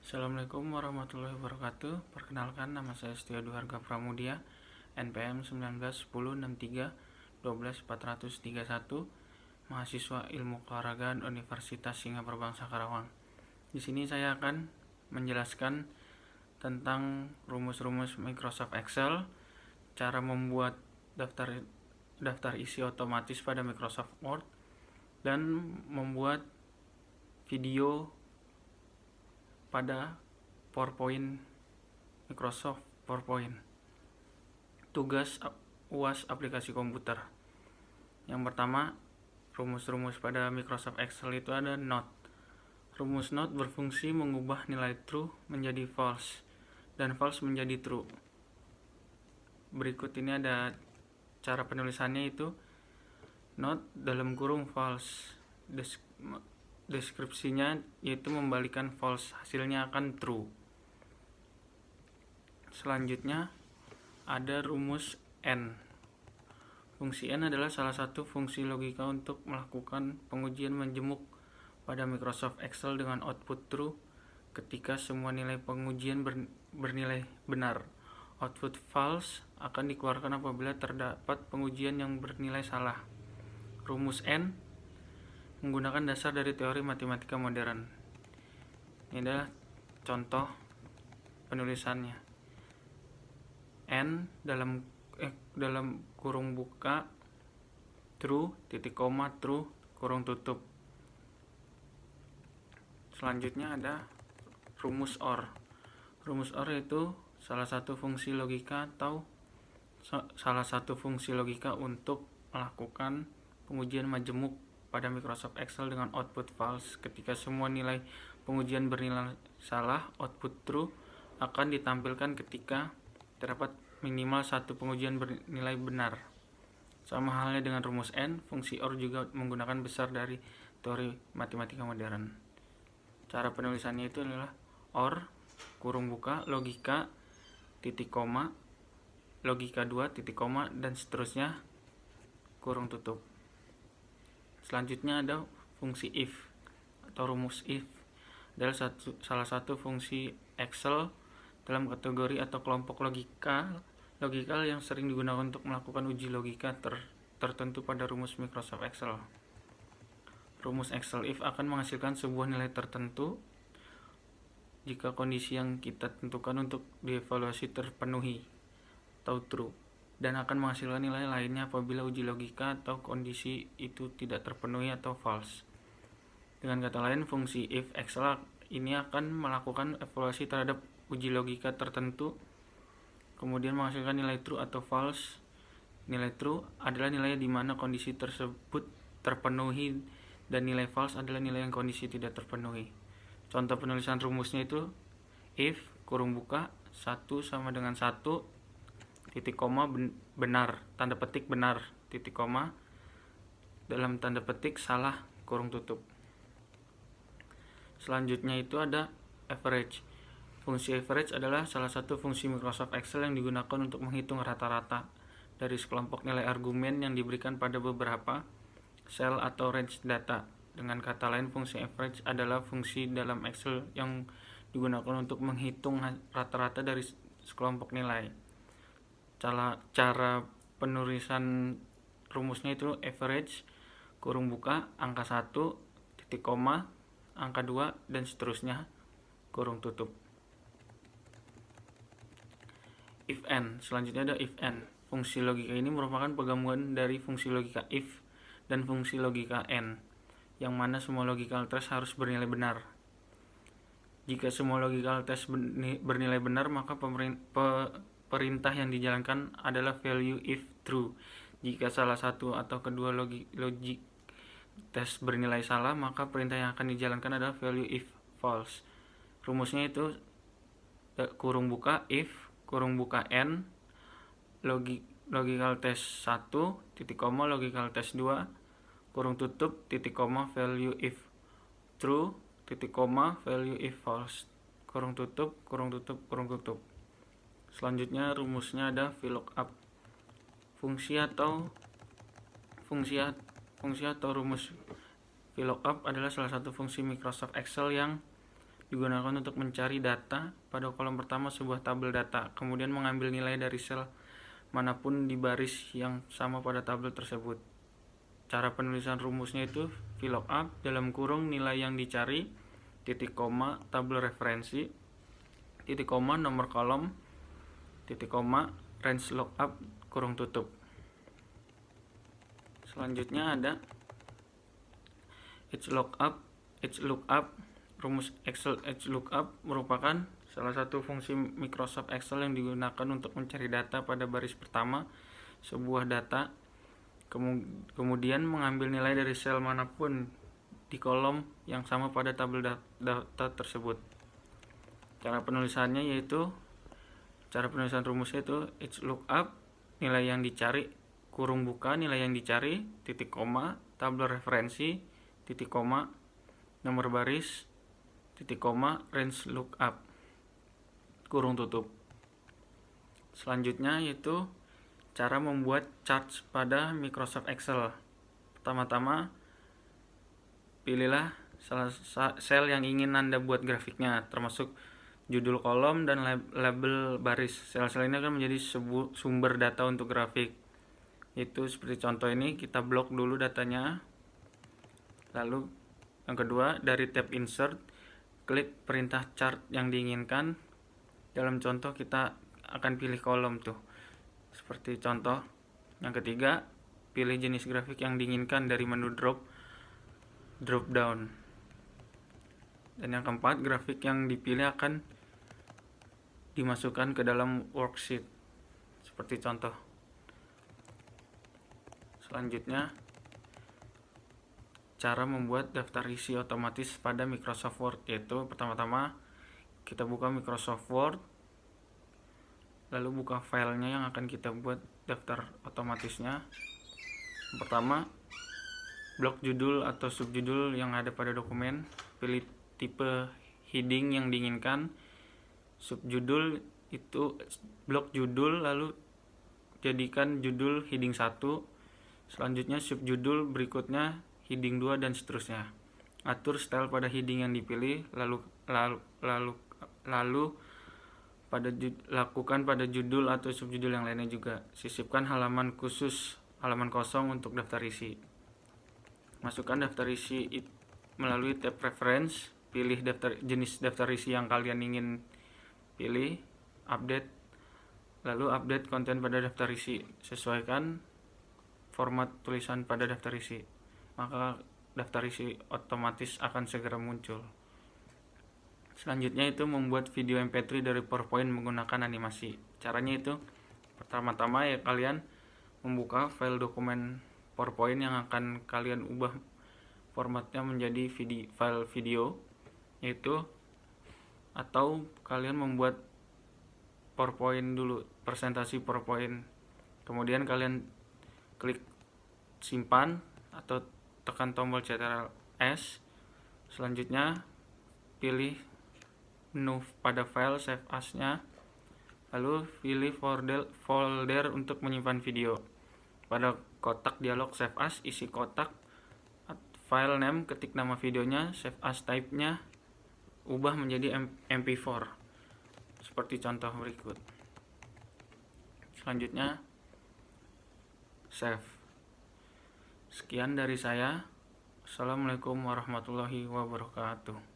Assalamualaikum warahmatullahi wabarakatuh. Perkenalkan, nama saya Setia Duharga Pramudia, NPM 191063 mahasiswa Ilmu Keolahragaan Universitas Singapura Bangsa Karawang. Di sini saya akan menjelaskan tentang rumus-rumus Microsoft Excel, cara membuat daftar isi otomatis pada Microsoft Word, dan membuat video pada Microsoft PowerPoint. Tugas UAS aplikasi komputer. Yang pertama, rumus-rumus pada Microsoft Excel itu ada not. Rumus not berfungsi mengubah nilai true menjadi false dan false menjadi true. Berikut ini ada cara penulisannya, itu not dalam kurung false. Deskripsinya yaitu membalikan false, hasilnya akan true. Selanjutnya ada rumus n. Fungsi n adalah salah satu fungsi logika untuk melakukan pengujian menjemuk pada Microsoft Excel dengan output true ketika semua nilai pengujian bernilai benar. Output false akan dikeluarkan apabila terdapat pengujian yang bernilai salah. Rumus n menggunakan dasar dari teori matematika modern. Ini adalah contoh penulisannya. N dalam kurung buka true, titik koma true, kurung tutup. Selanjutnya ada rumus OR. Rumus OR itu salah satu fungsi logika untuk melakukan pengujian majemuk pada Microsoft Excel dengan output false. Ketika semua nilai pengujian bernilai salah, output true akan ditampilkan ketika terdapat minimal satu pengujian bernilai benar. Sama halnya dengan rumus n, fungsi OR juga menggunakan besar dari teori matematika modern. Cara penulisannya itu adalah OR kurung buka logika titik koma, logika 2 titik koma, dan seterusnya kurung tutup. Selanjutnya ada fungsi if atau rumus if. Adalah salah satu fungsi Excel dalam kategori atau kelompok logikal yang sering digunakan untuk melakukan uji logika tertentu pada rumus Microsoft Excel. Rumus Excel if akan menghasilkan sebuah nilai tertentu jika kondisi yang kita tentukan untuk dievaluasi terpenuhi atau true, dan akan menghasilkan nilai lainnya apabila uji logika atau kondisi itu tidak terpenuhi atau false. Dengan kata lain, fungsi if Excel ini akan melakukan evaluasi terhadap uji logika tertentu, kemudian menghasilkan nilai true atau false. Nilai true adalah nilai di mana kondisi tersebut terpenuhi, dan nilai false adalah nilai yang kondisi tidak terpenuhi. Contoh penulisan rumusnya itu if kurung buka 1 sama dengan 1, titik koma benar, tanda petik benar, titik koma, dalam tanda petik salah, kurung tutup. Selanjutnya itu ada average. Fungsi average adalah salah satu fungsi Microsoft Excel yang digunakan untuk menghitung rata-rata dari sekelompok nilai argumen yang diberikan pada beberapa sel atau range data. Dengan kata lain, fungsi average adalah fungsi dalam Excel yang digunakan untuk menghitung rata-rata dari sekelompok nilai. Cara penulisan rumusnya itu average kurung buka angka 1, titik koma, angka 2, dan seterusnya, kurung tutup. If n. Selanjutnya ada if n. Fungsi logika ini merupakan penggabungan dari fungsi logika if dan fungsi logika n, yang mana semua logical test harus bernilai benar. Jika semua logical test bernilai benar, maka perintah yang dijalankan adalah value if true. Jika salah satu atau kedua logic test bernilai salah, maka perintah yang akan dijalankan adalah value if false. Rumusnya itu kurung buka if kurung buka n, logical test 1, titik koma, logical test 2, kurung tutup, titik koma, value if true, titik koma, value if false, kurung tutup, kurung tutup, kurung tutup. Selanjutnya rumusnya ada VLOOKUP. Fungsi atau rumus VLOOKUP adalah salah satu fungsi Microsoft Excel yang digunakan untuk mencari data. Pada kolom pertama sebuah tabel data, kemudian mengambil nilai dari sel manapun di baris yang sama pada tabel tersebut. Cara penulisan rumusnya itu VLOOKUP dalam kurung nilai yang dicari, titik koma tabel referensi, titik koma nomor kolom, titik koma range lookup kurung tutup. Selanjutnya ada HLOOKUP. Rumus Excel HLOOKUP merupakan salah satu fungsi Microsoft Excel yang digunakan untuk mencari data pada baris pertama sebuah data, kemudian mengambil nilai dari sel manapun di kolom yang sama pada tabel data tersebut. Cara penulisan rumusnya itu HLOOKUP nilai yang dicari, kurung buka nilai yang dicari, titik koma tabel referensi, titik koma nomor baris, titik koma range lookup kurung tutup. Selanjutnya yaitu cara membuat charts pada Microsoft Excel. Pertama-tama pilihlah sel yang ingin Anda buat grafiknya, termasuk judul kolom dan label baris. Sel-sel ini akan menjadi sumber data untuk grafik. Itu seperti contoh ini, kita blok dulu datanya. Lalu yang kedua, dari tab insert, klik perintah chart yang diinginkan. Dalam contoh kita akan pilih kolom tuh. Seperti contoh. Yang ketiga, pilih jenis grafik yang diinginkan dari menu drop down. Dan yang keempat, grafik yang dipilih akan dimasukkan ke dalam worksheet. Seperti contoh. Selanjutnya, cara membuat daftar isi otomatis pada Microsoft Word, yaitu pertama-tama kita buka Microsoft Word, lalu buka filenya yang akan kita buat daftar otomatisnya. Pertama, blok judul atau subjudul yang ada pada dokumen, pilih tipe heading yang diinginkan. Subjudul itu blok judul, lalu jadikan judul heading 1. Selanjutnya subjudul berikutnya heading 2 dan seterusnya. Atur style pada heading yang dipilih, lalu lakukan pada judul atau subjudul yang lainnya juga. Sisipkan halaman kosong untuk daftar isi. Masukkan daftar isi melalui tab preference, pilih jenis daftar isi yang kalian ingin pilih, update, lalu update konten pada daftar isi. Sesuaikan format tulisan pada daftar isi, maka daftar isi otomatis akan segera muncul. Selanjutnya itu membuat video MP3 dari PowerPoint menggunakan animasi. Caranya itu pertama-tama ya kalian membuka file dokumen PowerPoint yang akan kalian ubah formatnya menjadi file video, yaitu atau kalian membuat PowerPoint dulu, presentasi PowerPoint. Kemudian kalian klik simpan atau tekan tombol Ctrl S. Selanjutnya pilih menu pada file save as-nya, lalu pilih folder untuk menyimpan video. Pada kotak dialog save as, isi kotak file name, ketik nama videonya, save as type-nya ubah menjadi MP4 seperti contoh berikut. Selanjutnya save. Sekian dari saya. Assalamualaikum warahmatullahi wabarakatuh.